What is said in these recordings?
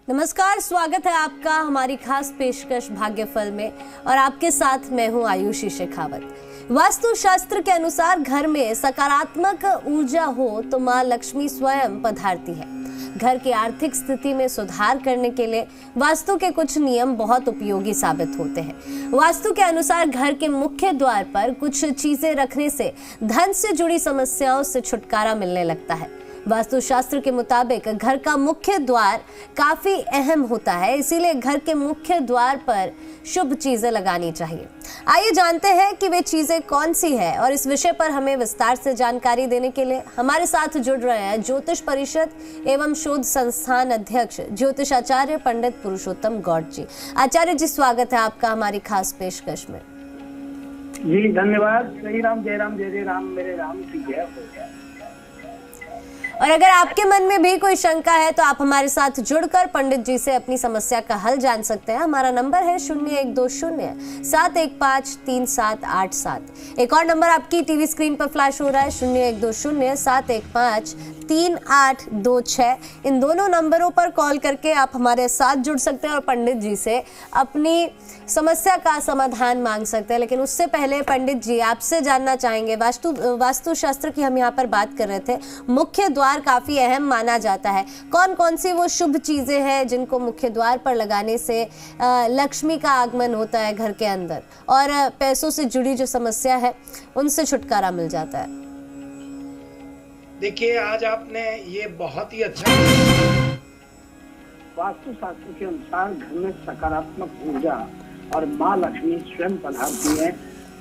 नमस्कार, स्वागत है आपका हमारी खास पेशकश भाग्यफल में और आपके साथ मैं हूं आयुषी शेखावत। वास्तु शास्त्र के अनुसार घर में सकारात्मक ऊर्जा हो तो मां लक्ष्मी स्वयं पधारती है। घर की आर्थिक स्थिति में सुधार करने के लिए वास्तु के कुछ नियम बहुत उपयोगी साबित होते हैं। वास्तु के अनुसार घर के मुख्य द्वार पर कुछ चीजें रखने से धन से जुड़ी समस्याओं से छुटकारा मिलने लगता है। वास्तु शास्त्र के मुताबिक घर का मुख्य द्वार काफी अहम होता है, इसीलिए घर के मुख्य द्वार पर शुभ चीजें लगानी चाहिए। आइए जानते हैं कि वे चीजें कौन सी है और इस विषय पर हमें विस्तार से जानकारी देने के लिए हमारे साथ जुड़ रहे हैं ज्योतिष परिषद एवं शोध संस्थान अध्यक्ष ज्योतिष आचार्य पंडित पुरुषोत्तम गौड़ जी। आचार्य जी, स्वागत है आपका हमारी खास पेशकश में। जी धन्यवाद। श्री राम जय राम जय जय राम, मेरे राम की जय हो जाए। और अगर आपके मन में भी कोई शंका है तो आप हमारे साथ जुड़कर पंडित जी से अपनी समस्या का हल जान सकते हैं। हमारा नंबर है 0120-715-3787। एक और नंबर आपकी टीवी स्क्रीन पर फ्लैश हो रहा है 0120-715-3826। इन दोनों नंबरों पर कॉल करके आप हमारे साथ जुड़ सकते हैं और पंडित जी से अपनी समस्या का समाधान मांग सकते हैं। लेकिन उससे पहले पंडित जी आपसे जानना चाहेंगे, वास्तु शास्त्र की हम यहाँ पर बात कर रहे थे। मुख्य द्वार काफी अहम माना जाता है। कौन कौन सी वो शुभ चीजें हैं जिनको मुख्य द्वार पर लगाने से लक्ष्मी का आगमन होता है घर के अंदर और पैसों से जुड़ी जो समस्या है उनसे छुटकारा मिल जाता है? देखिए, आज आपने ये बहुत ही अच्छा वास्तु शास्त्र के अनुसार घर में सकारात्मक ऊर्जा और माँ लक्ष्मी स्वयं पधारती है,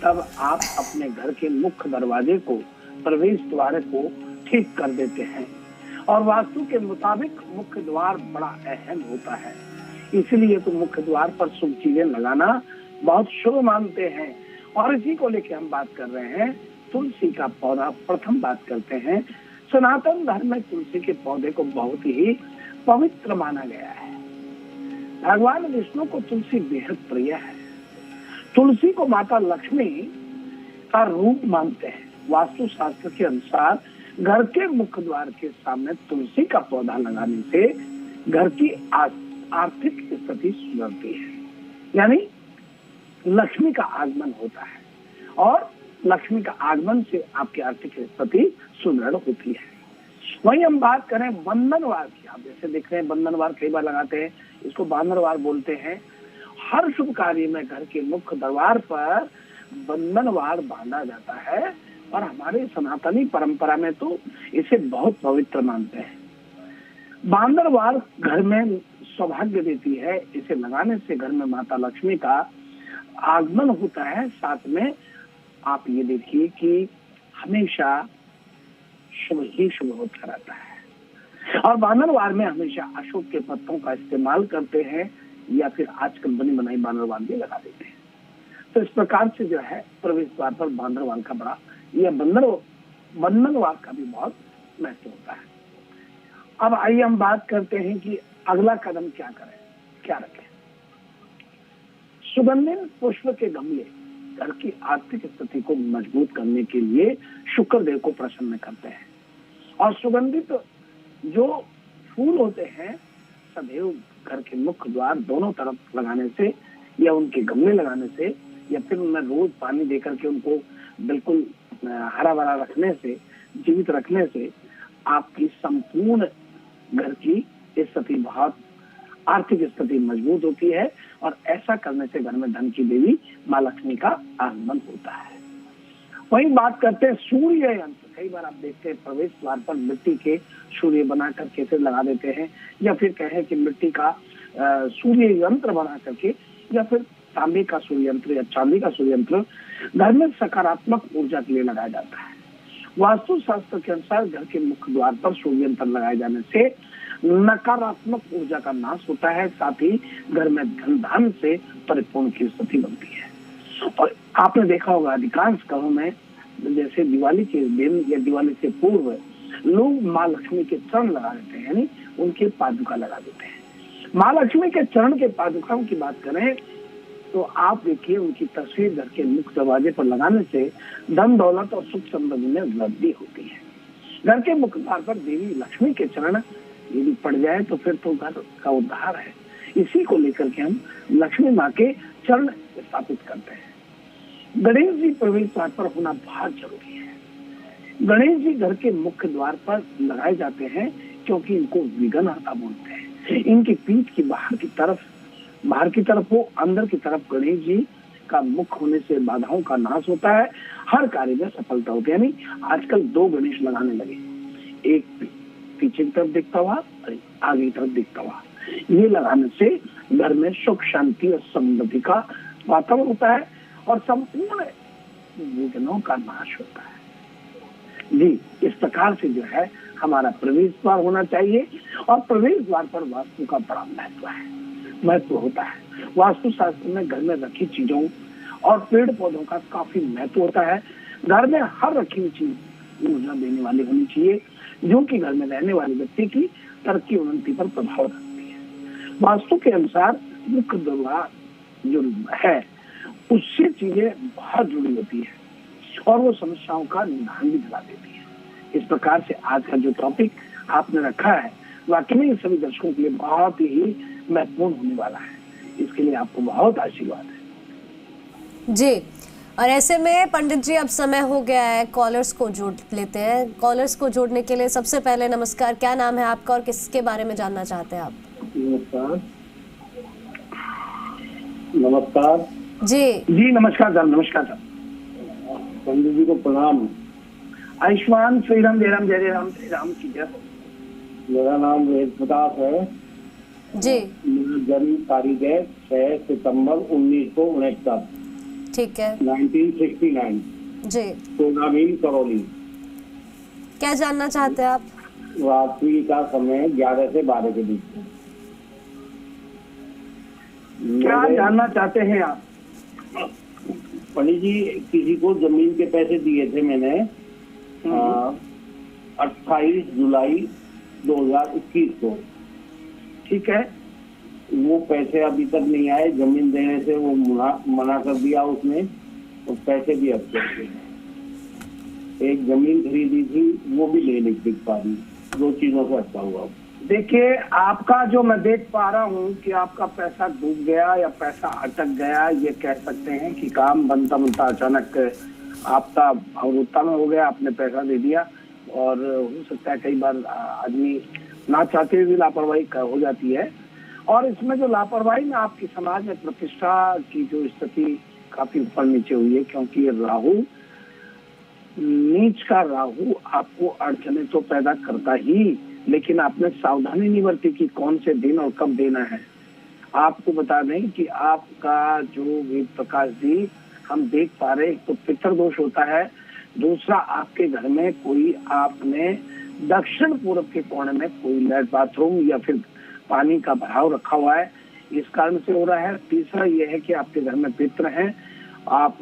तब आप अपने घर के मुख्य दरवाजे को, प्रवेश द्वार को ठीक कर देते हैं। और वास्तु के मुताबिक मुख्य द्वार बड़ा अहम होता है, इसलिए तो मुख्य द्वार पर शुभ चीजें लगाना बहुत शुभ मानते हैं। और इसी को लेकर हम बात कर रहे हैं तुलसी का पौधा। प्रथम बात करते हैं, सनातन धर्म में तुलसी के पौधे को बहुत ही पवित्र माना गया है। भगवान विष्णु को तुलसी बेहद प्रिय है। तुलसी को माता लक्ष्मी का रूप मानते हैं। वास्तु शास्त्र के अनुसार घर के मुख्य द्वार के सामने तुलसी का पौधा लगाने से घर की आर्थिक स्थिति सुधरती है, यानी लक्ष्मी का आगमन होता है और लक्ष्मी का आगमन से आपकी आर्थिक स्थिति सुदृढ़ होती है। वहीं हम बात करें बंधनवार की, आप जैसे देख रहे हैं बंधनवार कई बार लगाते हैं, इसको बांधनवार बोलते हैं। हर शुभ कार्य में घर के मुख्य द्वार पर बंधनवार बांधा जाता है और हमारे सनातनी परंपरा में तो इसे बहुत पवित्र मानते हैं। बांधनवार घर में सौभाग्य देती है। इसे लगाने से घर में माता लक्ष्मी का आगमन होता है। साथ में आप ये देखिए कि हमेशा शुभ ही शुभ होता रहता है। और बांधनवार में हमेशा अशोक के पत्तों का इस्तेमाल करते हैं या फिर आजकल बनी बनाई बांधनवार भी लगा देते हैं। तो इस प्रकार से जो है प्रवेश द्वार पर बांधनवार का बड़ा, यह बंधनवार का भी बहुत महत्व होता है। अब आइए हम बात करते हैं कि अगला कदम क्या करें, क्या रखें। सुगंधित पुष्प के गमले घर की आर्थिक स्थिति को मजबूत करने के लिए शुक्र देव को प्रसन्न करते हैं। और सुगंधित जो फूल होते हैं सदैव घर के मुख्य द्वार दोनों तरफ लगाने से या उनके गमले लगाने से या फिर उनमें रोज पानी देकर के उनको बिल्कुल हरा भरा रखने से, जीवित रखने से आपकी संपूर्ण घर की स्थिति, बहुत आर्थिक स्थिति मजबूत होती है। और ऐसा करने से घर में धन की देवी माँ लक्ष्मी का आगमन होता है। वहीं बात करते हैं सूर्य यंत्र। कई बार आप देखते हैं प्रवेश द्वार पर मिट्टी के सूर्य बनाकर कैसे लगा देते हैं, या फिर कहें कि मिट्टी का सूर्य यंत्र बना करके, या फिर तांबे का सूर्य यंत्र या चांदी का सूर्य यंत्र घर में सकारात्मक ऊर्जा के लिए लगाया जाता है। वास्तु शास्त्र के अनुसार घर के मुख्य द्वार पर सूर्य यंत्र लगाए जाने से नकारात्मक ऊर्जा का नाश होता है, साथ ही घर में धन से परिपूर्ण की स्थिति बनती है। और आपने देखा होगा अधिकांश घरों में जैसे दिवाली के दिन या दिवाली से पूर्व लोग माँ लक्ष्मी के चरण लगा देते हैं, यानी उनके पादुका लगा देते हैं। माँ लक्ष्मी के चरण के पादुकाओं की बात करें तो आप देखिए उनकी तस्वीर घर के मुख्य दरवाजे पर लगाने से धन दौलत और सुख समृद्धि में वृद्धि होती है। घर के मुख्य द्वार पर देवी लक्ष्मी के चरण यदि पड़ जाए तो फिर तो घर का उद्धार है। इसी को लेकर के हम लक्ष्मी माँ के चरण स्थापित करते हैं। गणेश जी प्रवेश द्वार पर होना बहुत जरूरी है। गणेश जी घर के मुख्य द्वार पर लगाए जाते हैं क्योंकि इनको विघ्नहर्ता बोलते हैं। इनकी पीठ की बाहर की तरफ हो, अंदर की तरफ गणेश जी का मुख होने से बाधाओं का नाश होता है, हर कार्य में सफलता होती है। यानी आजकल 2 गणेश लगाने लगे, एक पीछे की तरफ दिखता हुआ और आगे की तरफ दिखता हुआ। ये लगाने से घर में सुख शांति और समृद्धि का वातावरण होता है और संपूर्ण विघ्नों का नाश होता है। जी, इस प्रकार से जो है हमारा प्रवेश द्वार होना चाहिए और प्रवेश द्वार पर वास्तु का बड़ा महत्व होता है। वास्तु शास्त्र में घर में रखी चीजों और पेड़ पौधों का काफी महत्व होता है। घर में हर रखी हुई चीज ऊर्जा देने वाली होनी चाहिए, जो कि घर में रहने वाले व्यक्ति की तरक्की उन्नति पर प्रभाव रखती है। वास्तु के अनुसार मुख्य द्वार जो है उससे चीजें बहुत जुड़ी होती है और वो समस्याओं का निदान भी दिला देती है। इस प्रकार से आज का जो टॉपिक आपने रखा है वाकई में सभी दर्शकों के लिए बहुत ही महत्वपूर्ण होने वाला है। इसके लिए आपको बहुत आशीर्वाद है। जी, और ऐसे में पंडित जी अब समय हो गया है, कॉलर्स को जोड़ लेते हैं। कॉलर्स को जोड़ने के लिए सबसे पहले नमस्कार, क्या नाम है आपका और किसके बारे में जानना चाहते हैं आप? नमस्कार जी नमस्कार सर। नमस्कार सर। पंडित जी को प्रणाम। आयुष्मान श्री राम जय राम जय राम जय राम की जय। मेरा नाम वेद प्रताप है जी। मेरा जन्म तारीख है 6 सितंबर 1969। ठीक है। 1969 जी। टोनामीन करौली। क्या जानना चाहते हैं आप? रात्रि का समय 11 से 12 के बीच। क्या जानना चाहते हैं आप? पंडित जी, किसी को जमीन के पैसे दिए थे मैंने 28 जुलाई 2021 को। ठीक है, वो पैसे अभी तक नहीं आए। जमीन देने से वो मना कर दिया उसने, और पैसे भी अब एक जमीन खरीदी थी वो भी ले नहीं पा रही। 2 चीजों से अच्छा हुआ। देखिए, आपका जो मैं देख पा रहा हूँ कि आपका पैसा डूब गया या पैसा अटक गया, ये कह सकते हैं कि काम बनता बनता अचानक आपका अवरुत्ता में हो गया, आपने पैसा दे दिया। और हो सकता है कई बार आदमी ना चाहते हुए भी लापरवाही हो जाती है। और इसमें जो लापरवाही में आपकी समाज में प्रतिष्ठा की जो स्थिति काफी ऊपर नीचे हुई है, क्योंकि राहु, नीच का राहु आपको अड़चने तो पैदा करता ही, लेकिन आपने सावधानी नहीं बरती कि कौन से दिन और कब देना है। आपको बता दें कि आपका जो वेद प्रकाश जी हम देख पा रहे, एक तो पितृदोष होता है, दूसरा आपके घर में कोई आपने दक्षिण पूर्व के कोने में कोई लैट बाथरूम या फिर पानी का भराव रखा हुआ है, इस कारण से हो रहा है। तीसरा यह है कि आपके घर में पितृ हैं, आप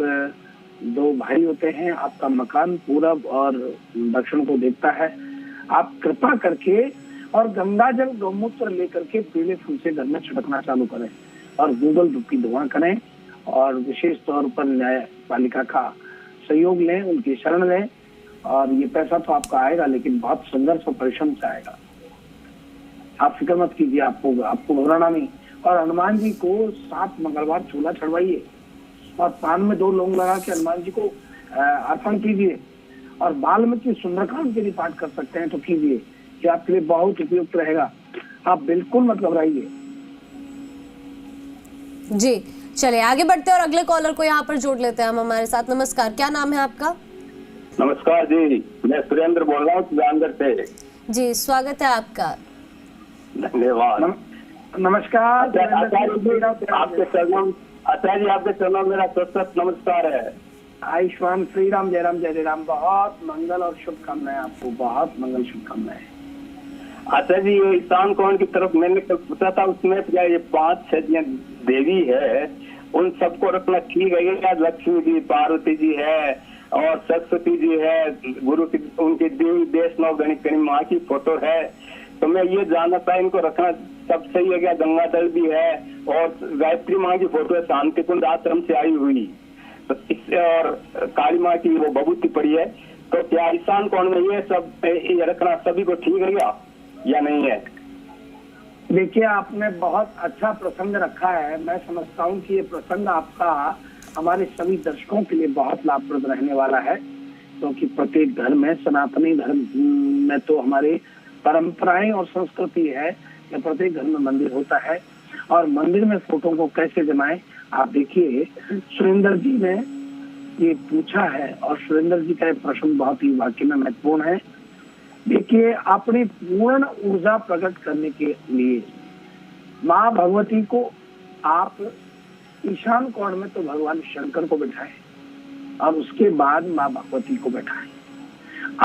2 भाई होते हैं, आपका मकान पूरब और दक्षिण को देखता है। आप कृपा करके और गंगा जल गौमूत्र लेकर के पीले फूल से घर में छिड़कना चालू करें और गूगल की दुआ करें और विशेष तौर पर न्यायपालिका का सहयोग लें, उनकी शरण लें। और ये पैसा तो आपका आएगा, लेकिन बहुत संघर्ष और परिश्रम से आएगा। आप फिक्र मत कीजिए, आपको घबराना नहीं। और हनुमान जी को 7 मंगलवार चूल्हा चढ़वाइए और पान में 2 लौंग लगा के हनुमान जी को अर्पण कीजिए। और वाल्मीकि सुंदरकांड के लिए पाठ कर सकते हैं तो कीजिए, कि आपके लिए बहुत उपयुक्त रहेगा। आप बिल्कुल मत घबराइए। जी, चलिए आगे बढ़ते हैं और अगले कॉलर को यहाँ पर जोड़ लेते हैं हम हमारे साथ। नमस्कार, क्या नाम है आपका? नमस्कार जी, मैं सुरेंद्र बोल रहा हूँ सुजानगढ़ से। जी, स्वागत है आपका। धन्यवाद। नमस्कार आचार्य जी, आपके चरणों मेरा सशक्त नमस्कार है। आयुष्मान श्री राम जय राम जय राम। बहुत मंगल और शुभकामनाएं आपको, बहुत मंगल शुभकामनाएं। अच्छा जी, ये ईशान कोण की तरफ मैंने कल पूछा था, उसमें क्या ये 5-6 देवी है, उन सबको रखना ठीक है? या लक्ष्मी जी, पार्वती जी है और सरस्वती जी है, गुरु की उनकी देवी वैष्णव गणित माँ की फोटो है, तो मैं ये जानना था इनको रखना सब सही है क्या? गंगादल भी है और गायत्री माँ की फोटो है, शांतिकुंज आश्रम से आई हुई, तो इससे और काली माँ की वो भभूति पड़ी है, तो क्या ईशान कोण में ये सब ये रखना सभी को ठीक है क्या या नहीं है? देखिए, आपने बहुत अच्छा प्रसंग रखा है। मैं समझता हूँ कि ये प्रसंग आपका हमारे सभी दर्शकों के लिए बहुत लाभप्रद रहने वाला है, क्योंकि प्रत्येक घर में, सनातनी धर्म में तो हमारी परंपराएं और संस्कृति है कि प्रत्येक घर में मंदिर होता है, और मंदिर में फोटो को कैसे जमाएं। आप देखिए, सुरेंद्र जी ने ये पूछा है, और सुरेंद्र जी का प्रश्न बहुत ही वाकई में महत्वपूर्ण है। देखिए, अपनी पूर्ण ऊर्जा प्रकट करने के लिए माँ भगवती को आप ईशान कोण में तो भगवान शंकर को बैठाएं, और उसके बाद माँ भगवती को बैठाएं।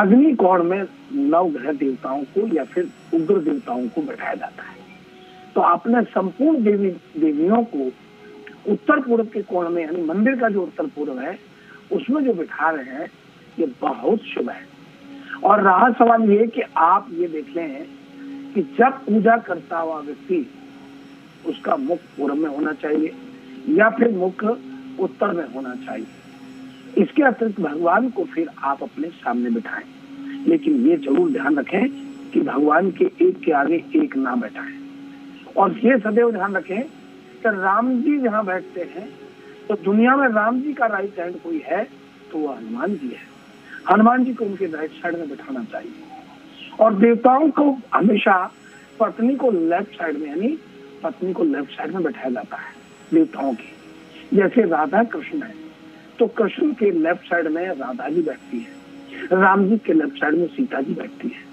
अग्नि कोण में नवग्रह देवताओं को या फिर उग्र देवताओं को बैठाया जाता है। तो आपने संपूर्ण देवियों को उत्तर पूर्व के कोण में, यानी मंदिर का जो उत्तर पूर्व है उसमें जो बिठा रहे हैं, ये बहुत शुभ है। और रहा सवाल ये कि आप ये देख लें कि जब पूजा करता हुआ व्यक्ति, उसका मुख पूर्व में होना चाहिए या फिर मुख उत्तर में होना चाहिए। इसके अतिरिक्त भगवान को फिर आप अपने सामने बिठाएं, लेकिन ये जरूर ध्यान रखें कि भगवान के एक के आगे एक ना बैठाएं। और ये सदैव ध्यान रखें कि राम जी जहाँ बैठते हैं, तो दुनिया में राम जी का राइट हैंड कोई है तो वो हनुमान जी है। हनुमान जी को उनके राइट साइड में बैठाना चाहिए। और देवताओं को हमेशा पत्नी को लेफ्ट साइड में, यानी पत्नी को लेफ्ट साइड में बैठाया जाता है देवताओं की। जैसे राधा कृष्ण है, तो कृष्ण के लेफ्ट साइड में राधा जी बैठती है, राम जी के लेफ्ट साइड में सीता जी बैठती है।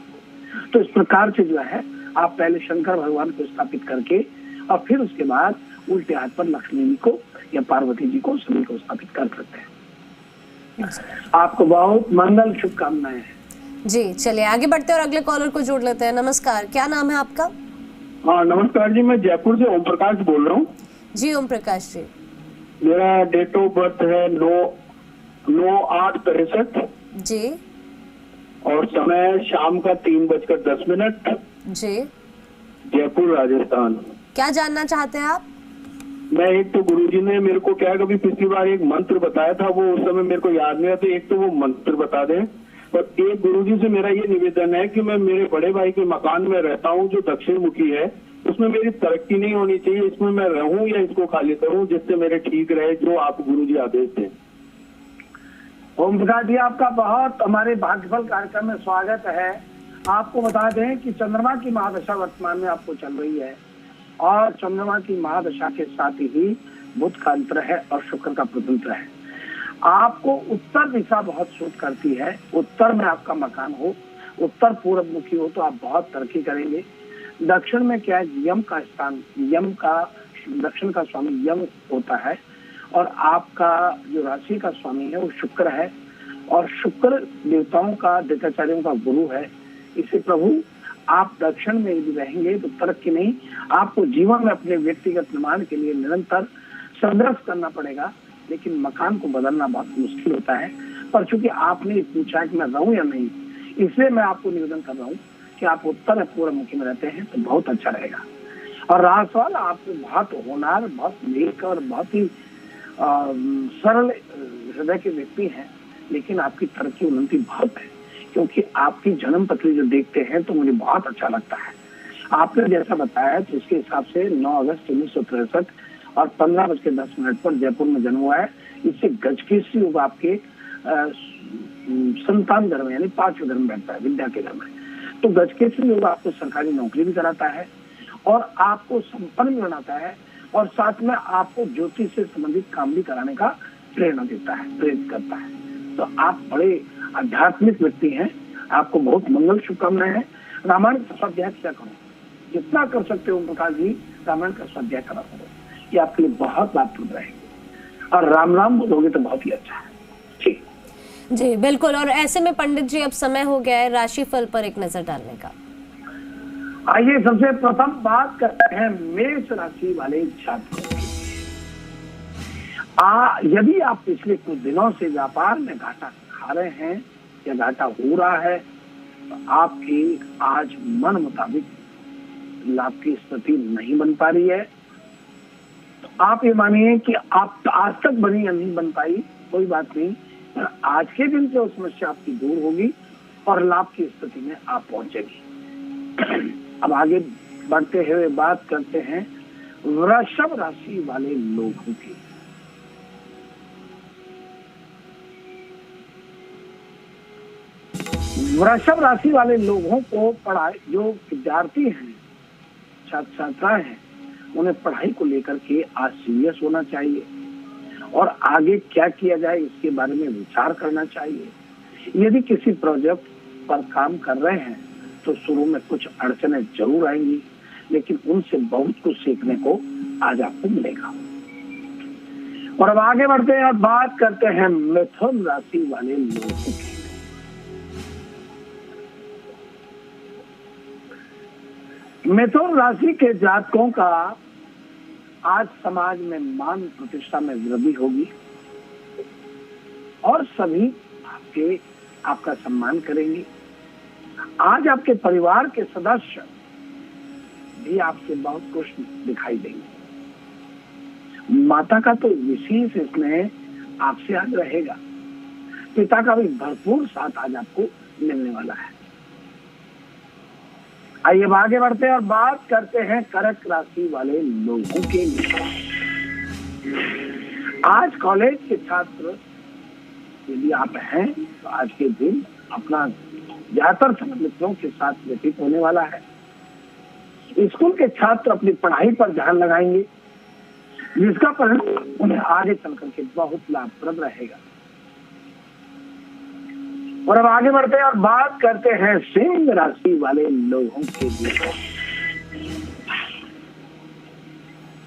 तो इस प्रकार से जो है, आप पहले शंकर भगवान को स्थापित करके और फिर उसके बाद उल्टे हाथ पर लक्ष्मी जी को या पार्वती जी को, सभी को स्थापित कर सकते हैं। आपको बहुत मंगल शुभकामनाएं हैं। जी, चलिए आगे बढ़ते हैं और अगले कॉलर को जोड़ लेते हैं। नमस्कार, क्या नाम है आपका? हाँ नमस्कार जी, मैं जयपुर से ओम प्रकाश बोल रहा हूँ। जी ओम प्रकाश जी, मेरा डेट ऑफ बर्थ है 9/8/63 जी और समय शाम का 3:10 जी। जयपुर राजस्थान। क्या जानना चाहते हैं आप? मैं एक तो गुरुजी ने मेरे को क्या कभी पिछली बार एक मंत्र बताया था, वो उस समय मेरे को याद नहीं आता। एक तो वो मंत्र बता दें, और एक गुरुजी से मेरा ये निवेदन है कि मैं मेरे बड़े भाई के मकान में रहता हूँ जो दक्षिण मुखी है, उसमें मेरी तरक्की नहीं होनी चाहिए, इसमें मैं रहूं या इसको खाली करूं जिससे मेरे ठीक रहे, जो आप गुरुजी आदेश दें। ओम प्रकाश जी, आपका बहुत हमारे भाग्यफल कार्यक्रम में स्वागत है। आपको बता दें कि चंद्रमा की महादशा वर्तमान में आपको चल रही है, और चंद्रमा की महादशा के साथ ही बुध का अंतर है और शुक्र का प्रतंत्र है। आपको उत्तर दिशा बहुत सूट करती है। उत्तर में आपका मकान हो, उत्तर पूर्व मुखी हो, तो आप बहुत तरक्की करेंगे। दक्षिण में क्या है, यम का स्थान, यम का, दक्षिण का स्वामी यम होता है, और आपका जो राशि का स्वामी है वो शुक्र है, और शुक्र देवताओं का, देवताचार्यों का गुरु है। इसे प्रभु आप दक्षिण में यदि रहेंगे तो तरक्की नहीं, आपको जीवन में अपने व्यक्तिगत निर्माण के लिए निरंतर संघर्ष करना पड़ेगा, लेकिन मकान को बदलना बहुत मुश्किल होता है। पर चूंकि आपने पूछा कि मैं रहूं या नहीं, इसलिए मैं आपको निवेदन कर रहा हूँ कि आप उत्तर या पूर्व मुखी में रहते हैं तो बहुत अच्छा रहेगा। और रहा सवाल, आप बहुत होनहार, बहुत नेक और बहुत ही सरल हृदय के व्यक्ति हैं, लेकिन आपकी तरक्की उन्नति बहुत है, क्योंकि आपकी जन्म पत्री जो देखते हैं तो मुझे बहुत अच्छा लगता है। आपने जैसा बताया तो उसके हिसाब से 9 अगस्त 1963 और 15:10 पर जयपुर में जन्म हुआ है। इससे गजकेसरी योग आपके संतान घर में, यानी 5वें घर में बैठता है, विद्या के घर में। तो गजकेसरी योग आपको सरकारी नौकरी भी कराता है और आपको संपन्न भी बनाता है, और साथ में आपको ज्योतिष से संबंधित काम भी कराने का प्रेरणा देता है, प्रेरित करता है। तो आप बड़े आध्यात्मिक व्यक्ति हैं। आपको बहुत मंगल शुभकामनाएं हैं। रामायण का स्वाध्याय क्या करो, जितना कर सकते हो प्रकाश जी, रामायण का स्वाध्याय करा करो, ये आपके लिए बहुत लाभप्रद रहेगा। और राम राम बोलोगे तो बहुत ही अच्छा है। ठीक जी बिल्कुल। और ऐसे में पंडित जी, अब समय हो गया है राशिफल पर एक नजर डालने का। आइए सबसे प्रथम बात करते हैं मेष राशि वाले छात्रों की। यदि आप पिछले कुछ दिनों से व्यापार में घाटा खा रहे हैं या घाटा हो रहा है, तो आपकी आज मन मुताबिक लाभ की स्थिति नहीं बन पा रही है। तो आप ये मानिए कि आप आज तक बनी या नहीं बन पाई, कोई बात नहीं, पर आज के दिन से वो समस्या आपकी दूर होगी और लाभ की स्थिति में आप पहुंचेगी। अब आगे बढ़ते हुए बात करते हैं वृषभ राशि वाले लोगों की। वृषभ राशि वाले लोगों को पढ़ाई, जो विद्यार्थी हैं, छात्र छात्राएं हैं, उन्हें पढ़ाई को लेकर के आज सीरियस होना चाहिए और आगे क्या किया जाए इसके बारे में विचार करना चाहिए। यदि किसी प्रोजेक्ट पर काम कर रहे हैं तो शुरू में कुछ अड़चनें जरूर आएंगी, लेकिन उनसे बहुत कुछ सीखने को आज आपको मिलेगा। और अब आगे बढ़ते हैं और बात करते हैं मिथुन राशि वाले लोगों की। मिथुन राशि के जातकों का आज समाज में मान प्रतिष्ठा में वृद्धि होगी और सभी आपका सम्मान करेंगे। आज आपके परिवार के सदस्य भी आपसे बहुत खुश दिखाई देंगे। माता का तो विशेष स्नेह आपसे आज रहेगा। पिता का भी भरपूर साथ आज आपको मिलने वाला है। आइए अब आगे बढ़ते हैं और बात करते हैं कर्क राशि वाले लोगों के लिए। आज कॉलेज के छात्र यदि आप हैं तो आज के दिन अपना ज्यादातर समय मित्रों के साथ व्यतीत होने वाला है। स्कूल के छात्र अपनी पढ़ाई पर ध्यान लगाएंगे, जिसका परिणाम उन्हें आगे चल करके बहुत लाभप्रद रहेगा। और अब आगे बढ़ते हैं और बात करते हैं सिंह राशि वाले लोगों के लिए।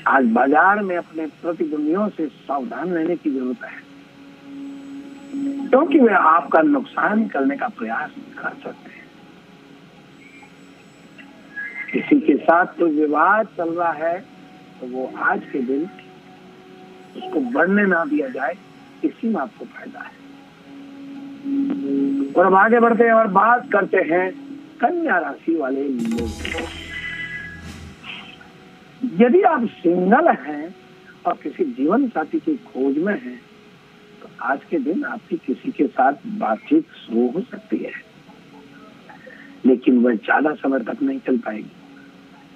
आज बाजार में अपने प्रतिद्वंदियों से सावधान रहने की जरूरत है, क्योंकि वे आपका नुकसान करने का प्रयास कर सकते हैं। किसी के साथ कोई विवाद चल रहा है तो वो आज के दिन उसको बढ़ने ना दिया जाए, इसी में आपको फायदा है। और अब आगे बढ़ते हैं और बात करते हैं कन्या राशि वाले लोग। यदि आप सिंगल हैं और किसी जीवन साथी की खोज में हैं तो आज के दिन आपकी किसी के साथ बातचीत शुरू हो सकती है, लेकिन वह ज्यादा समय तक नहीं चल पाएगी।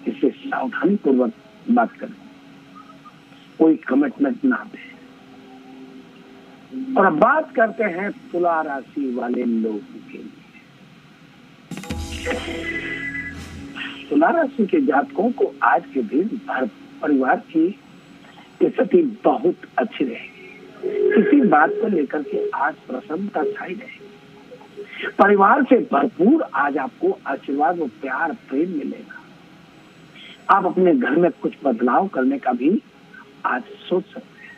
इसलिए सावधानी पूर्वक बात करें, कोई कमिटमेंट ना दें। और अब बात करते हैं तुला राशि वाले लोगों के लिए। तुला राशि के जातकों को आज के दिन परिवार की स्थिति बहुत अच्छी रहेगी। किसी बात को लेकर के आज प्रसन्नता छाई रहेगी। परिवार से भरपूर आज आपको आशीर्वाद और प्यार प्रेम मिलेगा। आप अपने घर में कुछ बदलाव करने का भी आज सोच सकते हैं।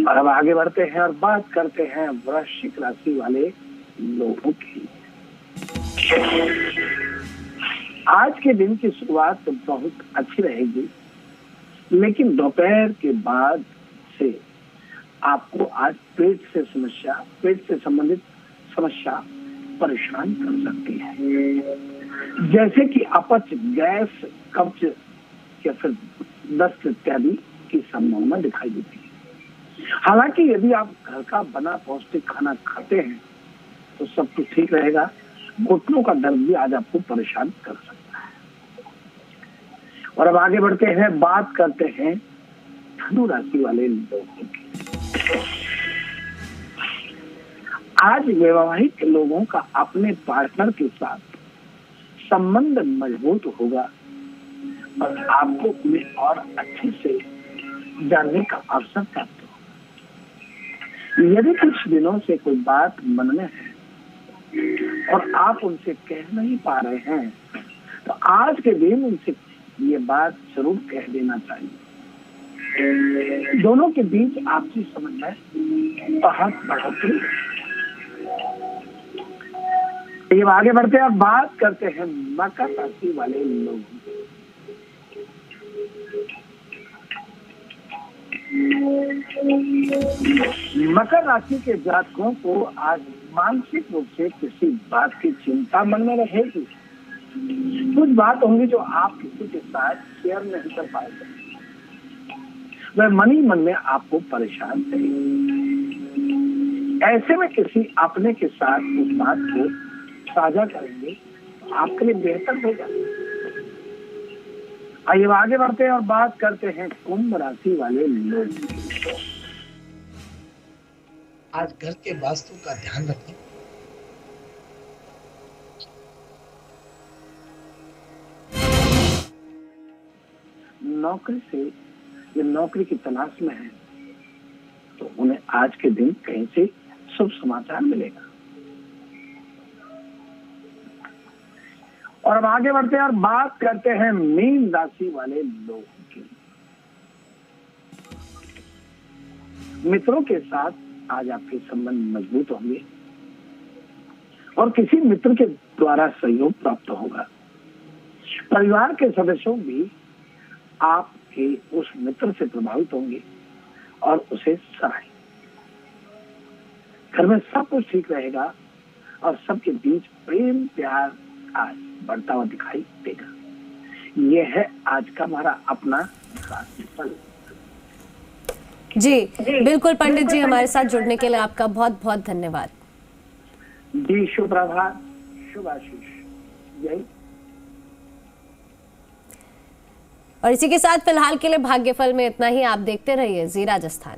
और अब आगे बढ़ते हैं और बात करते हैं वृश्चिक राशि वाले लोगों की। आज के दिन की शुरुआत तो बहुत अच्छी रहेगी, लेकिन दोपहर के बाद से आपको आज पेट से संबंधित समस्या परेशान कर सकती है, जैसे कि अपच, गैस, कब्ज या फिर दस्त इत्यादि की संभावना दिखाई देती है। हालांकि यदि आप घर का बना पौष्टिक खाना खाते हैं तो सब कुछ ठीक रहेगा। घुटनों का दर्द भी आज आपको परेशान कर सकता है। और अब आगे बढ़ते हैं, बात करते हैं धनु राशि वाले लोगों की। आज वैवाहिक लोगों का अपने पार्टनर के साथ संबंध मजबूत होगा और आपको उन्हें और अच्छे से जानने का अवसर प्राप्त होगा। यदि कुछ दिनों से कोई बात मन में है और आप उनसे कह नहीं पा रहे हैं तो आज के दिन उनसे ये बात जरूर कह देना चाहिए। दोनों के बीच आपसी समझ में बहुत बढ़ोतरी। ये आगे बढ़ते हैं और बात करते हैं मकर राशि वाले लोगों की। मकर राशि के जातकों को आज मानसिक रूप से किसी बात की चिंता मन में रहेगी। कुछ बात होंगी जो आप किसी के साथ शेयर नहीं कर पाएंगे। वह मन ही मन में आपको परेशान करेगी। ऐसे में किसी अपने के साथ उस बात को साझा करेंगे, आपके लिए बेहतर होगा। आइए आगे बढ़ते हैं और बात करते हैं कुंभ राशि वाले लोग। आज घर के वास्तु का ध्यान रखें। नौकरी से ये नौकरी की तलाश में है तो उन्हें आज के दिन कहीं से शुभ समाचार मिलेगा। और अब आगे बढ़ते हैं और बात करते हैं मीन राशि वाले लोगों की। मित्रों के साथ आज आपके संबंध मजबूत होंगे और किसी मित्र के द्वारा सहयोग प्राप्त होगा। परिवार के सदस्यों भी आपके उस मित्र से प्रभावित होंगे और उसे सराहेंगे। घर में सब कुछ ठीक रहेगा और सबके बीच प्रेम प्यार आज बढ़ता हुआ दिखाई देगा। यह है आज का हमारा अपना राशिफल। जी बिल्कुल पंडित जी, हमारे साथ जुड़ने के लिए आपका बहुत बहुत धन्यवाद। जी शुभ प्रभात, शुभ आशीष, जय। और इसी के साथ फिलहाल के लिए भाग्यफल में इतना ही। आप देखते रहिए जी राजस्थान।